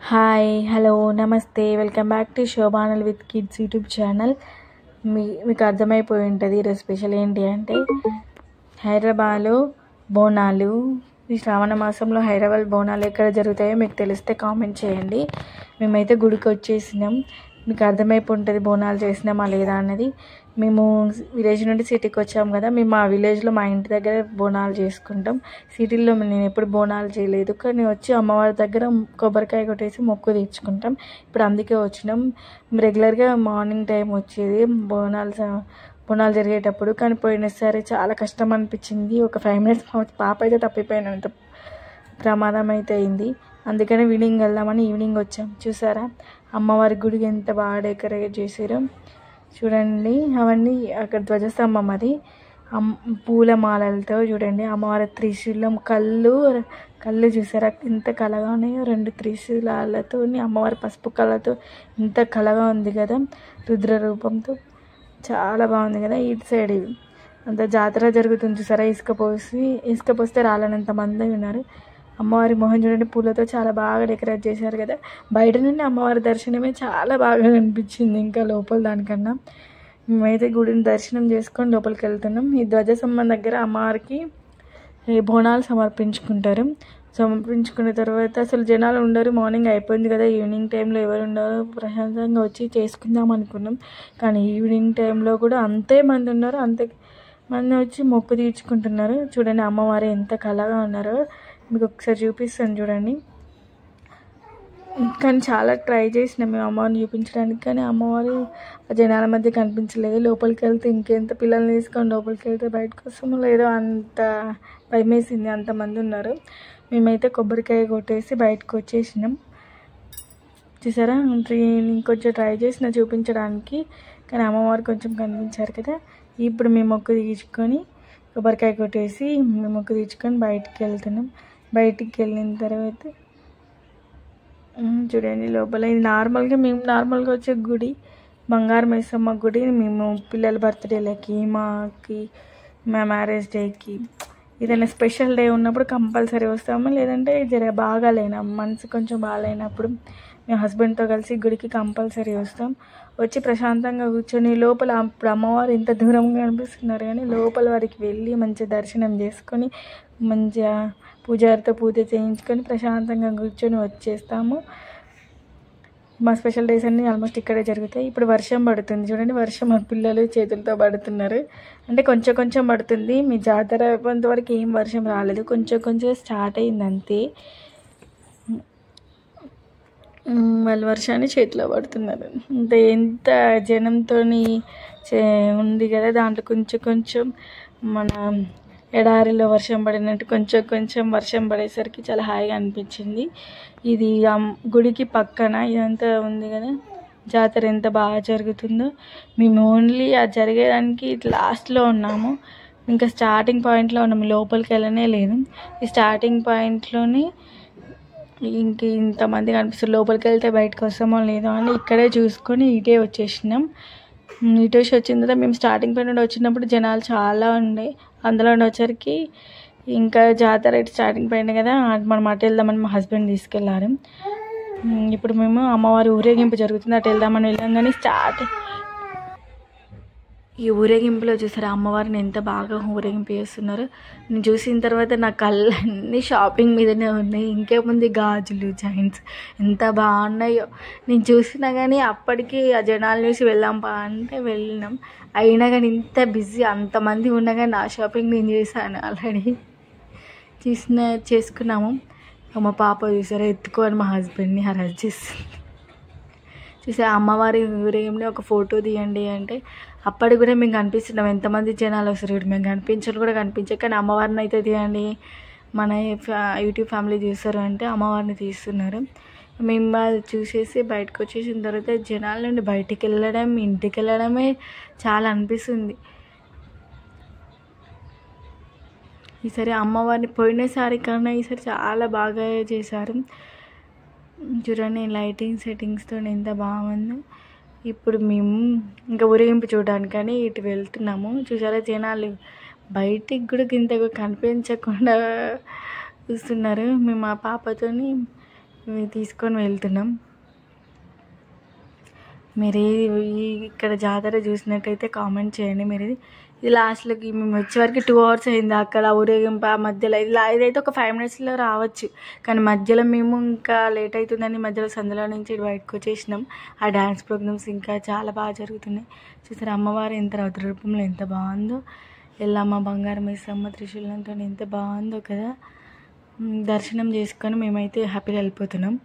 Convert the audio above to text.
Hi hello నమస్తే welcome back to శోభానల్ with kids YouTube channel. మీకు అర్థమైపోయి ఉంటుంది ఈరోజు స్పెషల్ ఏంటి అంటే హైదరాబాద్లో బోనాలు. ఈ శ్రావణ మాసంలో హైదరాబాద్ బోనాలు ఎక్కడ జరుగుతాయో మీకు తెలిస్తే కామెంట్ చేయండి. మేమైతే గుడికి వచ్చేసినాం. మీకు అర్థమైపోయి ఉంటుంది బోనాలు చేసినామా లేదా అన్నది. మేము విలేజ్ నుండి సిటీకి వచ్చాము కదా, మేము మా విలేజ్లో మా ఇంటి దగ్గర బోనాలు చేసుకుంటాం. సిటీలో నేను ఎప్పుడు బోనాలు చేయలేదు, కానీ వచ్చి అమ్మవారి దగ్గర కొబ్బరికాయ కొట్టేసి మొక్కు తీర్చుకుంటాం. ఇప్పుడు అందుకే వచ్చినాం. రెగ్యులర్గా మార్నింగ్ టైం వచ్చేది బోనాలు జరిగేటప్పుడు, కానీ పోయినసారి చాలా కష్టం అనిపించింది. ఒక 5 minutes పాప అయితే తప్పిపోయినంత ప్రమాదం అయితే అయింది. అందుకని ఈవినింగ్ వెళ్దామని ఈవినింగ్ వచ్చాం. చూసారా అమ్మవారి గుడికి ఎంత బాగా డెకరేట్ చేసారో చూడండి. అవన్నీ అక్కడ ధ్వజస్తంభం, అది పూల మాలలతో చూడండి. అమ్మవారి త్రిశూలం కళ్ళు చూసారా ఎంత కళగా ఉన్నాయో. 2 త్రిశూలాలతో అమ్మవారి పసుపు కళతో ఎంత కళగా ఉంది కదా, రుద్ర రూపంతో చాలా బాగుంది కదా. ఇటు సైడ్ అంత జాతర జరుగుతుంది చూసారా. ఇసుక పోస్తే రాలనంత మంది ఉన్నారు. అమ్మవారి మొహం చూడండి, పూలతో చాలా బాగా డెకరేట్ చేశారు కదా. బయట నుండి అమ్మవారి దర్శనమే చాలా బాగా అనిపించింది, ఇంకా లోపల దానికన్నా. మేమైతే గుడిని దర్శనం చేసుకొని లోపలికి వెళ్తున్నాం. ఈ ధ్వజస్తంభం దగ్గర అమ్మవారికి బోనాలు సమర్పించుకున్న తర్వాత అసలు జనాలు ఉండరు. మార్నింగ్ అయిపోయింది కదా, ఈవినింగ్ టైంలో ఎవరు ఉండరు. ప్రశాంతంగా వచ్చి చేసుకుందాం అనుకున్నాం, కానీ ఈవినింగ్ టైంలో కూడా అంతే మంది ఉన్నారు. అంతే మంది వచ్చి మొక్కు తీర్చుకుంటున్నారు. చూడండి అమ్మవారు ఎంత కళగా ఉన్నారో. మీకు ఒకసారి చూపిస్తాను చూడండి. కానీ చాలా ట్రై చేసినాం మేము అమ్మవారిని చూపించడానికి, కానీ అమ్మవారు జనాల మధ్య కనిపించలేదు. లోపలికి వెళ్తే ఇంకెంత పిల్లల్ని తీసుకొని లోపలికి వెళ్తే బయటకు వస్తామో లేదో అంత భయమేసింది, అంతమంది ఉన్నారు. మేమైతే కొబ్బరికాయ కొట్టేసి బయటకు వచ్చేసినాం. చూసారా, ఇంకొంచెం ట్రై చేసిన చూపించడానికి, కానీ అమ్మవారు కొంచెం కనిపించారు కదా. ఇప్పుడు మేము మొక్కు తీర్చుకొని కొబ్బరికాయ కొట్టేసి మేము మొక్కు తీర్చుకొని బయటికి వెళ్తున్నాం. బయటికి వెళ్ళిన తర్వాత చూడండి లోపల ఇది నార్మల్గా మేము నార్మల్గా వచ్చే గుడి బంగారు మైసమ్మ గుడి. మేము పిల్లల బర్త్డేలకి, మా మ్యారేజ్ డేకి, ఏదైనా స్పెషల్ డే ఉన్నప్పుడు కంపల్సరీ వస్తాము. లేదంటే మనసు కొంచెం బాగాలేనప్పుడు మేము హస్బెండ్తో కలిసి గుడికి కంపల్సరీ వస్తాం. వచ్చి ప్రశాంతంగా కూర్చొని లోపల అప్పుడు అమ్మవారు ఇంత దూరంగా కనిపిస్తున్నారు, కానీ లోపల వారికి వెళ్ళి మంచిగా దర్శనం చేసుకొని మంచిగా పూజారితో పూజ చేయించుకొని ప్రశాంతంగా కూర్చొని వచ్చేస్తాము. మా స్పెషల్ డేస్ అన్నీ ఆల్మోస్ట్ ఇక్కడే జరుగుతాయి. ఇప్పుడు వర్షం పడుతుంది చూడండి. వర్షం మా పిల్లలు చేతులతో పడుతున్నారు, అంటే కొంచెం కొంచెం పడుతుంది. మీ జాతర అయిపోయేంత వరకు ఏం వర్షం రాలేదు, కొంచెం స్టార్ట్ అయింది అంతే. వాళ్ళు వర్షాన్ని చేతిలో పడుతున్నారు. అంటే ఎంత జనంతో ఉంది కదా, దాంట్లో కొంచెం మన ఎడారిలో వర్షం పడినట్టు కొంచెం వర్షం పడేసరికి చాలా హాయిగా అనిపించింది. ఇది గుడికి పక్కన ఇదంతా ఉంది కదా, జాతర ఎంత బాగా జరుగుతుందో. మేము ఓన్లీ అది జరిగేదానికి లాస్ట్లో ఉన్నాము, ఇంకా స్టార్టింగ్ పాయింట్లో ఉన్నాము. లోపలికి వెళ్ళనే లేదు. ఈ స్టార్టింగ్ పాయింట్లోనే ఇంతమంది కనిపిస్తారు. లోపలికి వెళ్తే బయటకు వస్తామో లేదో అని ఇక్కడే చూసుకొని ఇటే వచ్చేసినాం. ఇటు వచ్చిన తర్వాత మేము స్టార్టింగ్ పాయింట్ నుండి వచ్చినప్పుడు జనాలు చాలా ఉండే. అందులో వచ్చరికి ఇంకా జాతర ఇటు స్టార్టింగ్ పాయింట్ కదా, మనం అటు వెళ్దామని మా హస్బెండ్ తీసుకెళ్ళారు. ఇప్పుడు మేము అమ్మవారి ఊరేగింపు జరుగుతుంది, అటు వెళ్దామని వెళ్ళాం. కానీ ఈ ఊరేగింపులో చూసారా అమ్మవారిని ఎంత బాగా ఊరేగింపు చేస్తున్నారు. నేను చూసిన తర్వాత నా కళ్ళన్నీ షాపింగ్ మీదనే ఉన్నాయి. ఇంకేముంది, గాజులు చైన్స్ ఎంత బాగున్నాయో. నేను చూసినా కానీ అప్పటికి ఆ జనాలు చూసి వెళ్దాం అంటే వెళ్ళినాం. అయినా కానీ ఇంత బిజీ అంతమంది ఉన్నా కానీ నా షాపింగ్ నేను చేశాను ఆల్రెడీ. చేసుకున్నాము. మా పాప చూసారా ఎత్తుకోని మా హస్బెండ్ని హరాజ్ చేస్తుంది. చూసా అమ్మవారి ఊరేగింపుని ఒక ఫోటో తీయండి అంటే అప్పటికి కూడా మేము కనిపిస్తున్నాం. ఎంతమంది జనాలు వస్తారు ఇప్పుడు మేము కనిపించాయి, కానీ అమ్మవారిని అయితే తీయండి మన యూట్యూబ్ ఫ్యామిలీ చూస్తారు అంటే అమ్మవారిని తీస్తున్నారు. మేము వాళ్ళు చూసేసి బయటకు వచ్చేసిన తర్వాత జనాల నుండి బయటికి వెళ్ళడం, ఇంటికి వెళ్ళడమే చాలా అనిపిస్తుంది. ఈసారి అమ్మవారిని పోయినసారి కన్నా ఈసారి చాలా బాగా చేశారు. చూడండి లైటింగ్ సెట్టింగ్స్తో ఎంత బాగుందో. ఇప్పుడు మేము ఇంకా ఊరేగింపు చూడడానికని ఇటు వెళ్తున్నాము. చూసారా జనాలు బయటికి కూడా ఇంత కనిపించకుండా చూస్తున్నారు. మేము మా పాపతోని ఇవి తీసుకొని వెళ్తున్నాం. మీరు ఇక్కడ జాతర చూసినట్టయితే కామెంట్ చేయండి. మీరు ఇది లాస్ట్లోకి మేము వచ్చే వరకు 2 hours అయింది. అక్కడ ఊరేగింపు ఆ మధ్యలో ఇదైతే ఒక 5 minutesలో రావచ్చు, కానీ మధ్యలో మేము ఇంకా లేట్ అవుతుందని మధ్యలో సందులో నుంచి బయటకు వచ్చేసినాం. ఆ డ్యాన్స్ ప్రోగ్రామ్స్ ఇంకా చాలా బాగా జరుగుతున్నాయి. చూసారు అమ్మవారు ఎంత రౌద్ర రూపంలో ఎంత బాగుందో, ఎల్లమ్మ బంగారం మైసమ్మ త్రిశూలంతో ఎంత బాగుందో కదా. దర్శనం చేసుకొని మేమైతే హ్యాపీగా వెళ్ళిపోతున్నాం.